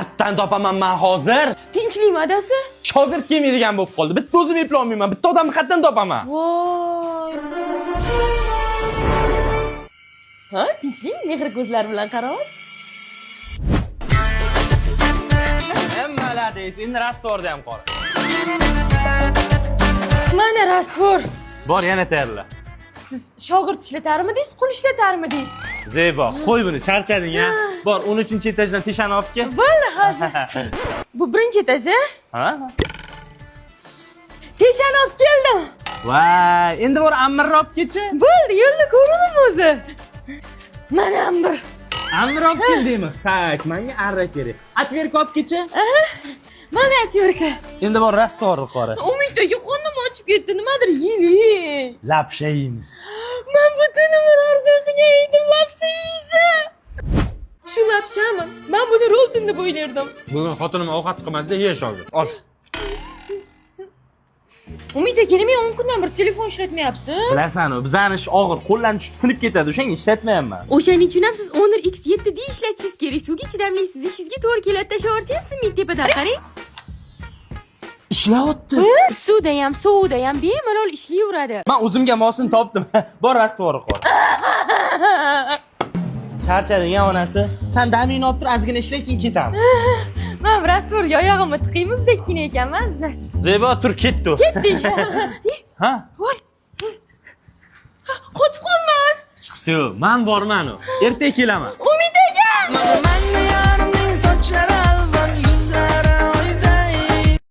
Qayerdan topaman men hozir? Tinchlikmi adasi? Shogird kelmaydigan bo'lib qoldi. Bitta o'zim eplolmayman. Bitta odamni qayerdan topaman? Voy. Ha, tinchlik, mehr ko'zlar bilan qarab. Malades, endi rastvorda ham qora. Mana rastvor. Bor, yana tayyorla. Siz shogird ishlatarmidingiz, qul ishlatarmidingiz? Zebo, qo'y buni, charchading a. Bor, 13-etajdan teshani olib kel. Bo'ldi, hozir. Bu birinchi etaj, Ha? Teshani olib keldim. Voy, endi bor amirni olib kelchi. Bo'ldi, yo'lda ko'raman o'zi. Mana amir. Amir olib keldingmi? Tak, menga arra kerak. Atverka olib kelchi. Mana atverka. Endi bor rastvorni qora. Umid aka qonim ochib ketdi, nimadir yeylik. Lapsha yeymiz. Men butun umr orzu qilgan edim lapsha yeyishni. Shu lapshami? Men buni roltin deb o'ylardim. Bugun xotinim ovqat qilmadi, yesh hozir. Ol. Umid aka, nima 10 kundan bir telefon ishlatmayapsiz? Bilasan, bizani ish og'ir, qo'ldan tushib sinib ketadi, o'shanga ishlatmayapman. O'shaning uchun ham siz Honor X7 da ishlatishingiz kerak. Suvga chidamli siz ishingizga to'g'ri keladi. Tashavorsangiz simit tepadan qarang. Ishlayapti. Suvda ham, suvda ham bemalol ishlayveradi. Men o'zimga mosini topdim. Bor rastvorni qora. Charchading ya onasi. Sen damingni olib tur, ozgina ishla, keyin ketamiz. Men rastvorga oyog'imni tiqiymizdekina ekanman. Zebo, tur, ketdi. Ketdik. Ha? Voy. Qotib qolman. Chiqsa yo'q, men borman u. Ertaga kelaman. Umid aka.